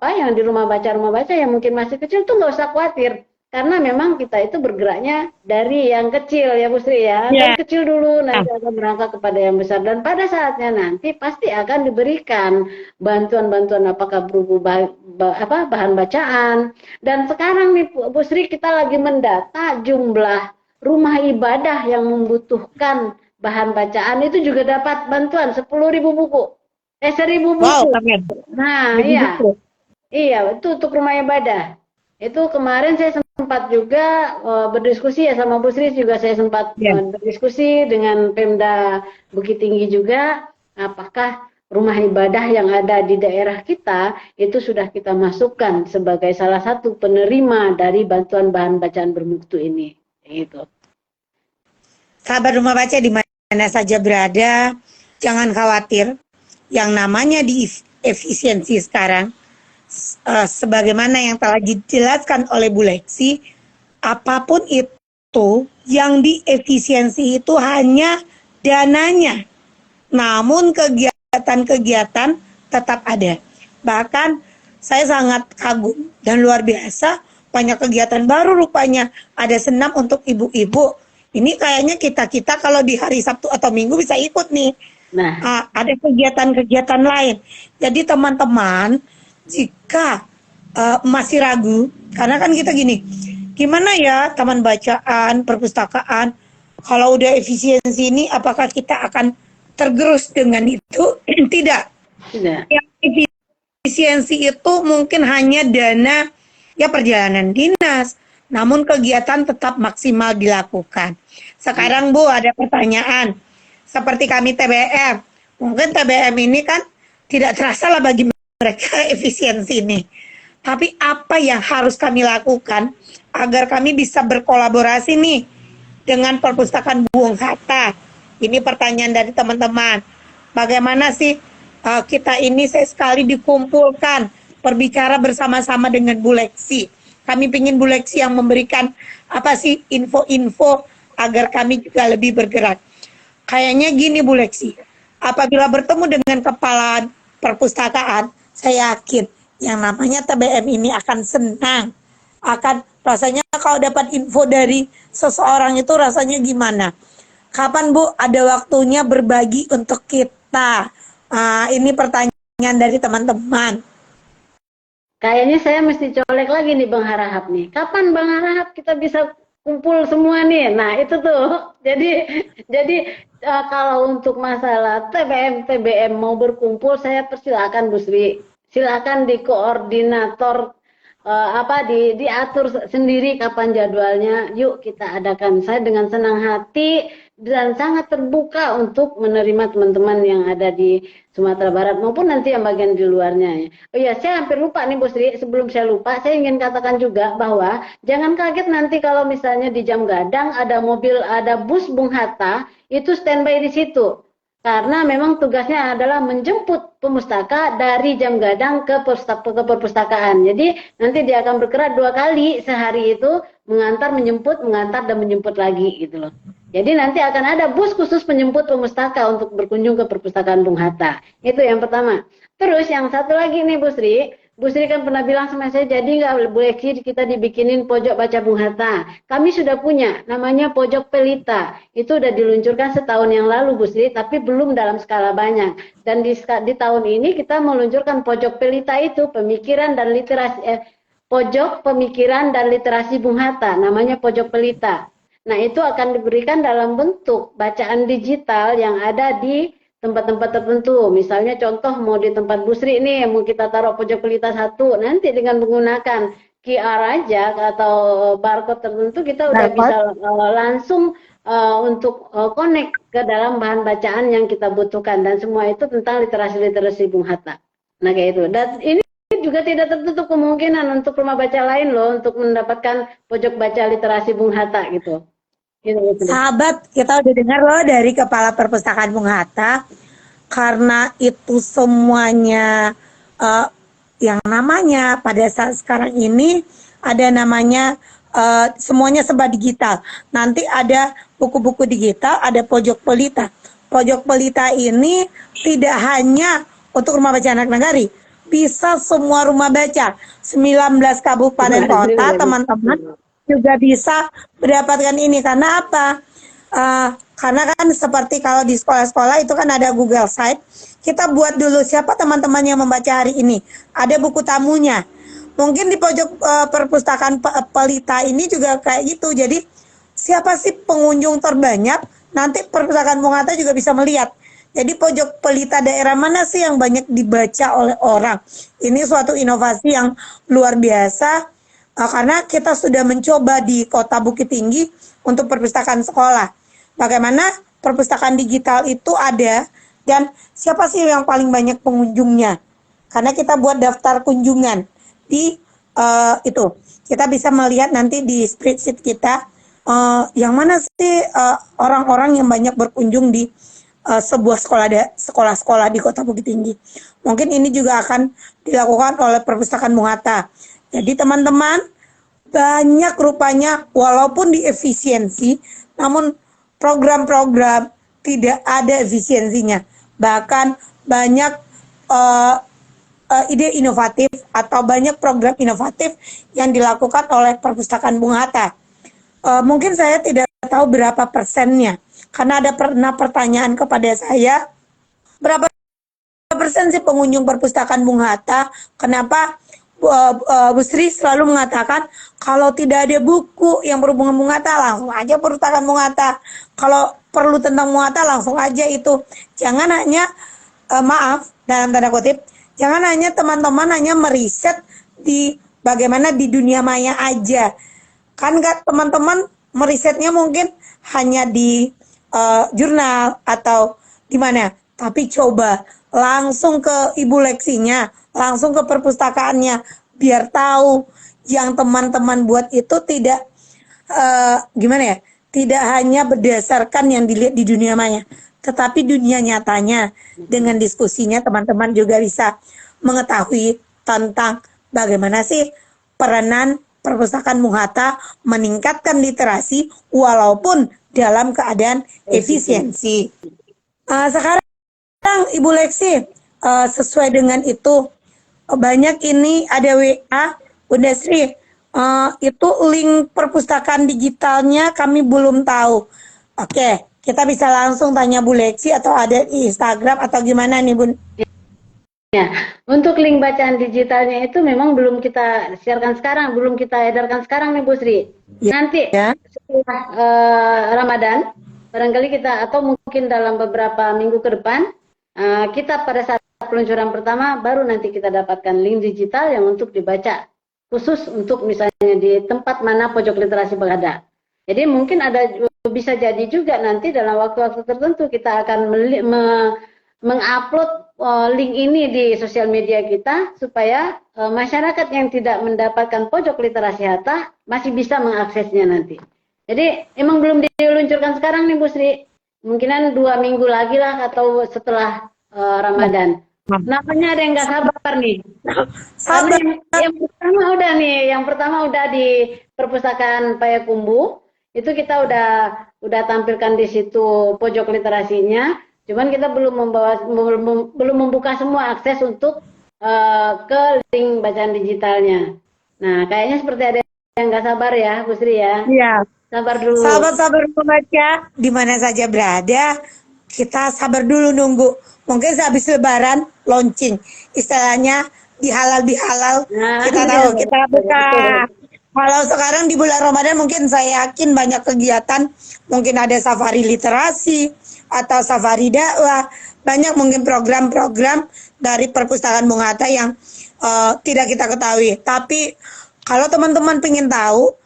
yang di rumah baca yang mungkin masih kecil tuh nggak usah khawatir. Karena memang kita itu bergeraknya dari yang kecil ya Bu Sri ya. Dari kecil dulu nanti akan berangkat kepada yang besar. Dan pada saatnya nanti pasti akan diberikan bantuan-bantuan apakah berupa bahan bacaan. Dan sekarang nih Bu Sri kita lagi mendata jumlah rumah ibadah yang membutuhkan bahan bacaan itu juga dapat bantuan 10.000 buku. 1.000 buku. Wow, nah, iya. Iya, itu untuk rumah ibadah. Itu kemarin saya sempat juga berdiskusi ya sama Bu Sri, juga saya sempat berdiskusi dengan Pemda Bukit Tinggi juga, apakah rumah ibadah yang ada di daerah kita itu sudah kita masukkan sebagai salah satu penerima dari bantuan bahan bacaan bermutu ini. Gitu. Sahabat rumah baca di mana saja berada, jangan khawatir. Yang namanya di efisiensi sekarang, sebagaimana yang telah dijelaskan oleh Bu Lexi, apapun itu yang diefisiensi itu hanya dananya, namun kegiatan-kegiatan tetap ada. Bahkan saya sangat kagum dan luar biasa, banyak kegiatan baru rupanya. Ada senam untuk ibu-ibu. Ini kayaknya kita kalau di hari Sabtu atau Minggu bisa ikut nih. Nah, ada kegiatan-kegiatan lain. Jadi teman-teman, jika masih ragu, karena kan kita gini, gimana ya taman bacaan, perpustakaan, kalau udah efisiensi ini, apakah kita akan tergerus dengan itu? Tidak. Yang efisiensi itu mungkin hanya dana, ya perjalanan dinas, namun kegiatan tetap maksimal dilakukan. Sekarang Bu, ada pertanyaan, seperti kami TBM, mungkin TBM ini kan tidak terasa lah bagi mereka efisiensi ini. Tapi apa yang harus kami lakukan agar kami bisa berkolaborasi nih dengan Perpustakaan Bung Hatta? Ini pertanyaan dari teman-teman. Bagaimana sih kita ini sekali dikumpulkan berbicara bersama-sama dengan Bu Lexi. Kami ingin Bu Lexi yang memberikan apa sih info-info agar kami juga lebih bergerak. Kayaknya gini Bu Lexi, apabila bertemu dengan kepala perpustakaan, saya yakin yang namanya TBM ini akan senang, akan rasanya kalau dapat info dari seseorang itu rasanya gimana. Kapan Bu ada waktunya berbagi untuk kita? Ini pertanyaan dari teman-teman. Kayaknya saya mesti colek lagi nih Bang Harahap nih. Kapan Bang Harahap kita bisa kumpul semua nih? Nah itu tuh. Jadi kalau untuk masalah TBM mau berkumpul, saya persilakan Bu Sri. Silakan di koordinator diatur sendiri kapan jadwalnya. Yuk kita adakan. Saya dengan senang hati dan sangat terbuka untuk menerima teman-teman yang ada di Sumatera Barat maupun nanti yang bagian di luarnya. Oh iya, saya hampir lupa nih Bu Sri. Sebelum saya lupa, saya ingin katakan juga bahwa jangan kaget nanti kalau misalnya di Jam Gadang ada bus Bung Hatta itu standby di situ. Karena memang tugasnya adalah menjemput pemustaka dari Jam Gadang ke perpustakaan. Jadi nanti dia akan bergerak 2 kali sehari itu, mengantar dan menjemput lagi gitu loh. Jadi nanti akan ada bus khusus penjemput pemustaka untuk berkunjung ke perpustakaan Bung Hatta. Itu yang pertama. Terus yang satu lagi nih Bu Sri kan pernah bilang sama saya, jadi nggak boleh kita dibikinin pojok baca Bung Hatta. Kami sudah punya, namanya pojok pelita. Itu udah diluncurkan setahun yang lalu Bu Sri, tapi belum dalam skala banyak. Dan di tahun ini kita meluncurkan pojok pelita itu, pojok pemikiran dan literasi Bung Hatta, namanya pojok pelita. Nah itu akan diberikan dalam bentuk bacaan digital yang ada di tempat-tempat tertentu. Misalnya contoh mau di tempat Bu Sri nih, mau kita taruh pojok pelita 1, nanti dengan menggunakan QR aja atau barcode tertentu kita udah bisa langsung untuk connect ke dalam bahan bacaan yang kita butuhkan, dan semua itu tentang literasi Bung Hatta. Nah kayak itu. Dan ini juga tidak tertutup kemungkinan untuk rumah baca lain loh untuk mendapatkan pojok baca literasi Bung Hatta gitu. Sahabat, kita udah dengar loh dari Kepala Perpustakaan Bung Hatta, karena itu semuanya yang namanya pada saat sekarang ini ada namanya semuanya serba digital. Nanti ada buku-buku digital, ada pojok pelita. Pojok pelita ini tidak hanya untuk rumah baca anak nagari, bisa semua rumah baca 19 kabupaten kota, teman-teman juga bisa mendapatkan ini. Karena apa? Karena kan seperti kalau di sekolah-sekolah itu kan ada Google Site. Kita buat dulu siapa teman-teman yang membaca hari ini. Ada buku tamunya. Mungkin di pojok perpustakaan pelita ini juga kayak gitu. Jadi siapa sih pengunjung terbanyak? Nanti perpustakaan Bung Hatta juga bisa melihat. Jadi pojok pelita daerah mana sih yang banyak dibaca oleh orang? Ini suatu inovasi yang luar biasa. Karena kita sudah mencoba di Kota Bukit Tinggi untuk perpustakaan sekolah. Bagaimana perpustakaan digital itu ada, dan siapa sih yang paling banyak pengunjungnya? Karena kita buat daftar kunjungan di itu. Kita bisa melihat nanti di spreadsheet kita yang mana sih orang-orang yang banyak berkunjung di sebuah sekolah-sekolah di Kota Bukit Tinggi. Mungkin ini juga akan dilakukan oleh perpustakaan Bung Hatta. Jadi teman-teman, banyak rupanya walaupun di efisiensi, namun program-program tidak ada efisiensinya. Bahkan banyak ide inovatif atau banyak program inovatif yang dilakukan oleh perpustakaan Bung Hatta. Mungkin saya tidak tahu berapa persennya, karena ada pernah pertanyaan kepada saya, berapa persen sih pengunjung perpustakaan Bung Hatta? Kenapa Bu Sri selalu mengatakan kalau tidak ada buku yang berhubungan Bung Hatta, langsung aja perpustakaan Bung Hatta. Kalau perlu tentang Bung Hatta, langsung aja itu. Jangan hanya maaf dalam tanda kutip, jangan hanya teman-teman hanya meriset di bagaimana di dunia maya aja. Kan nggak, teman-teman merisetnya mungkin hanya di jurnal atau di mana, tapi coba langsung ke ibu leksinya, langsung ke perpustakaannya, biar tahu yang teman-teman buat itu tidak gimana ya, tidak hanya berdasarkan yang dilihat di dunia maya, tetapi dunia nyatanya. Dengan diskusinya teman-teman juga bisa mengetahui tentang bagaimana sih peranan perpustakaan Bung Hatta meningkatkan literasi walaupun dalam keadaan efisiensi. Sekarang Ibu Leksi, sesuai dengan itu. Banyak ini ada WA, Bunda Sri, itu link perpustakaan digitalnya kami belum tahu. Oke, kita bisa langsung tanya Bu Lexi atau ada di Instagram atau gimana nih Bun? Ya, untuk link bacaan digitalnya itu memang belum kita siarkan sekarang, belum kita edarkan sekarang nih Bu Sri. Nanti Ya. setelah Ramadan, barangkali kita atau mungkin dalam beberapa minggu ke depan, kita pada saat peluncuran pertama baru nanti kita dapatkan link digital yang untuk dibaca, khusus untuk misalnya di tempat mana pojok literasi berada. Jadi mungkin bisa jadi juga nanti dalam waktu-waktu tertentu kita akan mengupload link ini di sosial media kita supaya masyarakat yang tidak mendapatkan pojok literasi harta masih bisa mengaksesnya nanti. Jadi emang belum diluncurkan sekarang nih Bu Sri. Mungkinan 2 minggu lagi lah atau setelah Ramadan. Namanya ada yang nggak sabar nih. Sabar. Yang pertama udah di perpustakaan Payakumbuh. Itu kita udah tampilkan di situ pojok literasinya. Cuman kita belum membuka semua akses untuk ke link bacaan digitalnya. Nah, kayaknya seperti ada yang nggak sabar ya, Bu Sri ya. Iya. Sabar dulu. Sahabat-sahabat membaca, di mana saja berada, kita sabar dulu nunggu. Mungkin sehabis Lebaran launching, istilahnya dihalal. Nah, Kita tahu, kita buka. Kalau sekarang di bulan Ramadan mungkin saya yakin banyak kegiatan, mungkin ada safari literasi atau safari dakwah, banyak mungkin program-program dari perpustakaan Bung Hatta yang tidak kita ketahui. Tapi kalau teman-teman pengen tahu,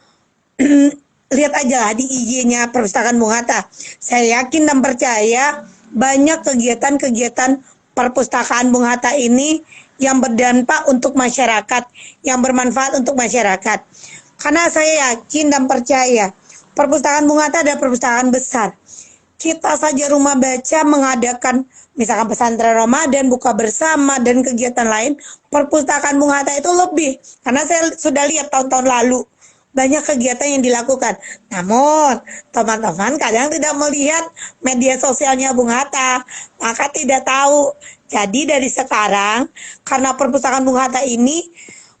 lihat aja lah di IG-nya perpustakaan Bung Hatta. Saya yakin dan percaya banyak kegiatan-kegiatan perpustakaan Bung Hatta ini yang berdampak untuk masyarakat, yang bermanfaat untuk masyarakat. Karena saya yakin dan percaya perpustakaan Bung Hatta adalah perpustakaan besar. Kita saja rumah baca mengadakan misalkan pesantren Ramadan, buka bersama, dan kegiatan lain, perpustakaan Bung Hatta itu lebih. Karena saya sudah lihat tahun-tahun lalu, banyak kegiatan yang dilakukan. Namun, teman-teman kadang tidak melihat media sosialnya Bung Hatta, maka tidak tahu. Jadi dari sekarang, karena perpustakaan Bung Hatta ini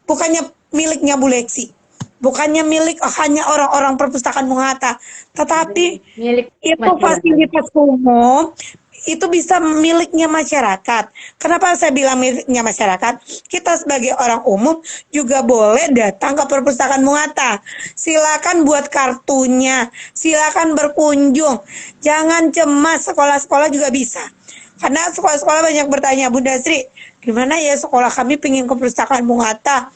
bukannya miliknya Bu Lexi, bukannya milik hanya orang-orang perpustakaan Bung Hatta, tetapi milik itu fasilitas umum, itu bisa miliknya masyarakat. Kenapa saya bilang miliknya masyarakat? Kita sebagai orang umum juga boleh datang ke perpustakaan Bung Hatta. Silakan buat kartunya, silakan berkunjung. Jangan cemas, sekolah-sekolah juga bisa. Karena sekolah-sekolah banyak bertanya, Bunda Sri, gimana ya sekolah kami pengen ke perpustakaan Bung Hatta?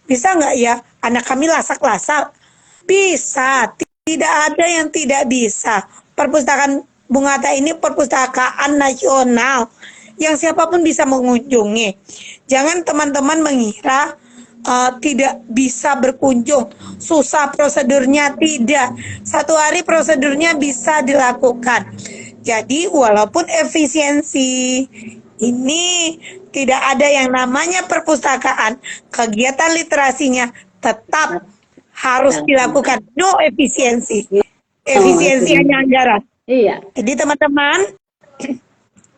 Bisa nggak ya anak kami lasak-lasak? Bisa, tidak ada yang tidak bisa. Perpustakaan Bung Hatta ini perpustakaan nasional yang siapapun bisa mengunjungi. Jangan teman-teman mengira tidak bisa berkunjung, susah prosedurnya, tidak. Satu hari prosedurnya bisa dilakukan. Jadi walaupun efisiensi ini tidak ada yang namanya perpustakaan, kegiatan literasinya tetap harus dilakukan. No efisiensi. Efisiensi hanya anggaran. Iya. Jadi teman-teman,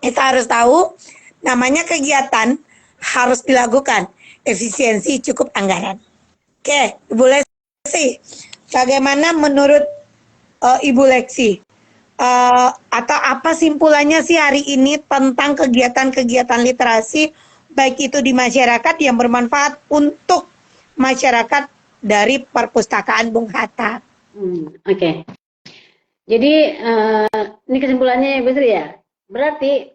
kita harus tahu namanya kegiatan harus dilakukan. Efisiensi cukup anggaran. Oke, Ibu Lexi, bagaimana menurut Ibu Lexi? Atau apa simpulannya sih hari ini tentang kegiatan-kegiatan literasi, baik itu di masyarakat yang bermanfaat untuk masyarakat dari perpustakaan Bung Hatta? Oke. Jadi ini kesimpulannya ya Bu Sri ya. Berarti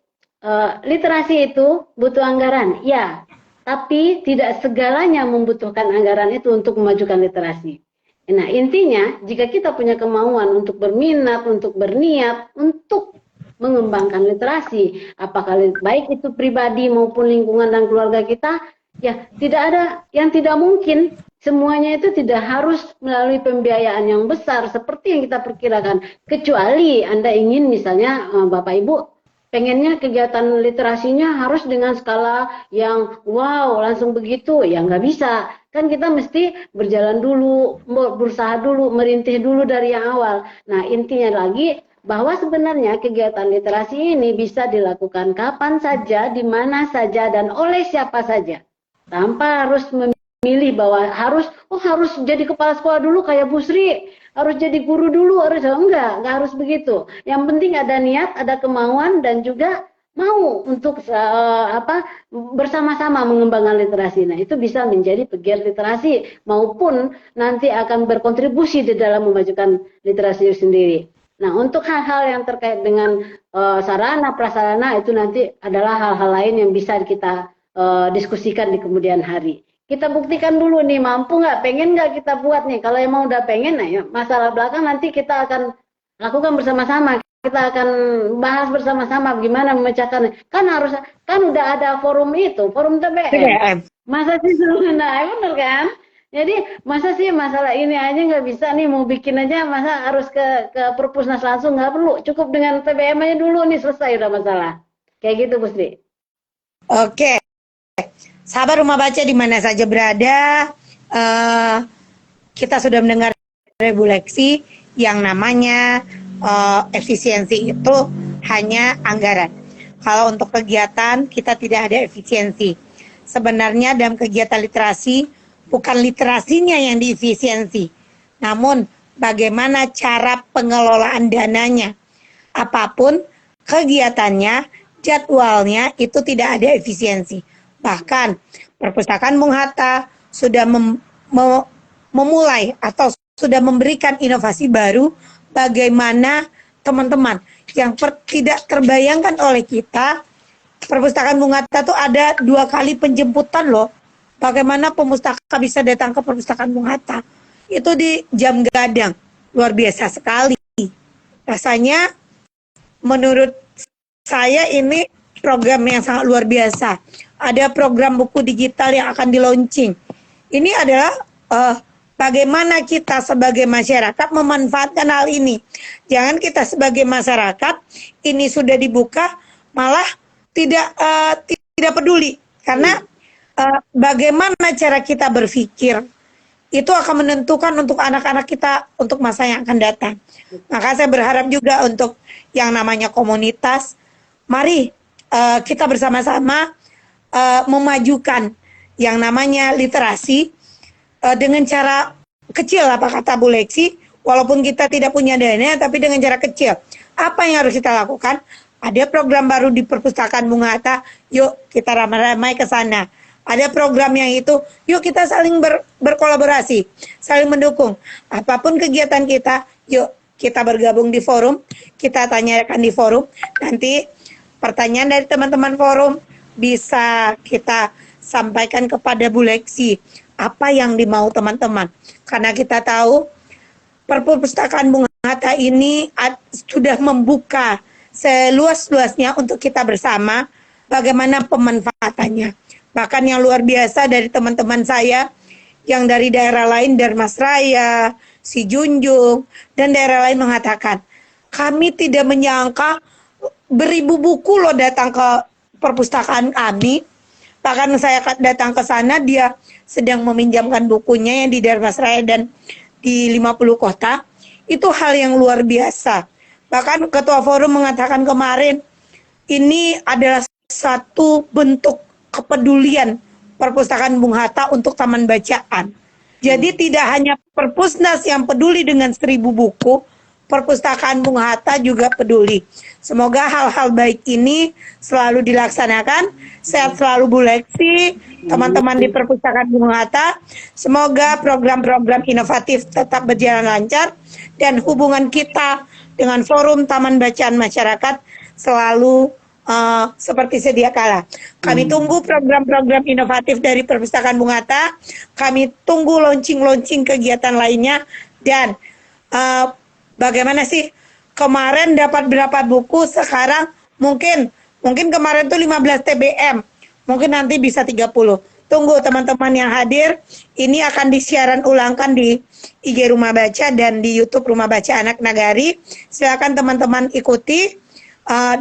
literasi itu butuh anggaran, ya. Tapi tidak segalanya membutuhkan anggaran itu untuk memajukan literasi. Nah intinya jika kita punya kemauan untuk berminat, untuk berniat, untuk mengembangkan literasi, apakah baik itu pribadi maupun lingkungan dan keluarga kita, ya tidak ada yang tidak mungkin. Semuanya itu tidak harus melalui pembiayaan yang besar seperti yang kita perkirakan. Kecuali Anda ingin misalnya Bapak Ibu pengennya kegiatan literasinya harus dengan skala yang wow langsung begitu, ya nggak bisa. Kan kita mesti berjalan dulu, berusaha dulu, merintih dulu dari yang awal. Nah intinya lagi bahwa sebenarnya kegiatan literasi ini bisa dilakukan kapan saja, di mana saja, dan oleh siapa saja. Tanpa harus memilih bahwa harus jadi kepala sekolah dulu kayak Bu Sri, harus jadi guru dulu, enggak harus begitu. Yang penting ada niat, ada kemauan, dan juga mau untuk bersama-sama mengembangkan literasi. Nah, itu bisa menjadi pegiat literasi maupun nanti akan berkontribusi di dalam memajukan literasi itu sendiri. Nah, untuk hal-hal yang terkait dengan sarana prasarana itu nanti adalah hal-hal lain yang bisa kita diskusikan di kemudian hari. Kita buktikan dulu nih, mampu nggak, pengen nggak kita buat nih. Kalau emang udah pengen, nah ya, masalah belakang nanti kita akan lakukan bersama-sama. Kita akan bahas bersama-sama gimana memecahkan. Kan udah ada forum itu, forum TBM. Masa sih nah, bener kan? Jadi masa sih masalah ini aja nggak bisa nih, mau bikin aja masa harus ke Perpusnas langsung, nggak perlu, cukup dengan TBM aja dulu nih, selesai udah masalah. Kayak gitu, Bu Sri. Oke, sahabat Rumah Baca di mana saja berada, kita sudah mendengar dari Bu Lexi yang namanya efisiensi itu hanya anggaran. Kalau untuk kegiatan kita tidak ada efisiensi. Sebenarnya dalam kegiatan literasi bukan literasinya yang diefisiensi, namun bagaimana cara pengelolaan dananya. Apapun kegiatannya, jadwalnya itu tidak ada efisiensi. Bahkan Perpustakaan Bung Hatta sudah memulai atau sudah memberikan inovasi baru bagaimana teman-teman yang tidak terbayangkan oleh kita. Perpustakaan Bung Hatta itu ada 2 kali penjemputan loh. Bagaimana pemustaka bisa datang ke Perpustakaan Bung Hatta. Itu di jam gadang. Luar biasa sekali. Rasanya menurut saya ini program yang sangat luar biasa. Ada program buku digital yang akan di-launching. Ini adalah bagaimana kita sebagai masyarakat memanfaatkan hal ini. Jangan kita sebagai masyarakat ini sudah dibuka malah tidak peduli, karena bagaimana cara kita berpikir itu akan menentukan untuk anak-anak kita untuk masa yang akan datang. Maka saya berharap juga untuk yang namanya komunitas, mari kita bersama-sama memajukan yang namanya literasi dengan cara kecil, apa kata Bu Lexi, walaupun kita tidak punya dana, tapi dengan cara kecil. Apa yang harus kita lakukan? Ada program baru di Perpustakaan Bung Hatta, yuk kita ramai-ramai ke sana. Ada program yang itu, yuk kita saling berkolaborasi, saling mendukung. Apapun kegiatan kita, yuk kita bergabung di forum, kita tanyakan di forum. Nanti pertanyaan dari teman-teman forum bisa kita sampaikan kepada Bu Lexi. Apa yang dimau teman-teman. Karena kita tahu Perpustakaan Bung Hatta ini sudah membuka seluas-luasnya untuk kita bersama bagaimana pemanfaatannya. Bahkan yang luar biasa dari teman-teman saya yang dari daerah lain, Darmasraya, Si Junjung, dan daerah lain mengatakan, kami tidak menyangka beribu buku loh datang ke perpustakaan kami. Bahkan saya datang ke sana, dia sedang meminjamkan bukunya yang di Darmasraya dan di 50 kota. Itu hal yang luar biasa. Bahkan Ketua Forum mengatakan kemarin, ini adalah satu bentuk kepedulian Perpustakaan Bung Hatta untuk taman bacaan. Jadi tidak hanya Perpusnas yang peduli dengan 1000 buku, Perpustakaan Bung Hatta juga peduli. Semoga hal-hal baik ini selalu dilaksanakan. Sehat selalu Bu Lexi, teman-teman di Perpustakaan Bung Hatta. Semoga program-program inovatif tetap berjalan lancar dan hubungan kita dengan Forum Taman Bacaan Masyarakat selalu seperti sedia kala. Kami tunggu program-program inovatif dari Perpustakaan Bung Hatta. Kami tunggu launching-launching kegiatan lainnya. Dan bagaimana sih kemarin dapat berapa buku, sekarang mungkin kemarin tuh 15 TBM, mungkin nanti bisa 30. Tunggu teman-teman yang hadir. Ini akan disiaran ulangkan di IG Rumah Baca dan di YouTube Rumah Baca Anak Nagari. Silakan teman-teman ikuti.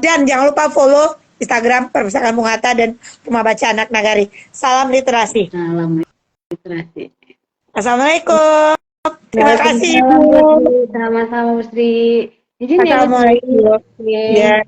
Dan jangan lupa follow Instagram Perpustakaan Bung Hatta dan Rumah Baca Anak Nagari. Salam literasi. Salam literasi. Assalamualaikum. Terima kasih, Bu. Sama-sama, Bu Sri. Izin ya, Bu. Assalamualaikum. Oke. Ya.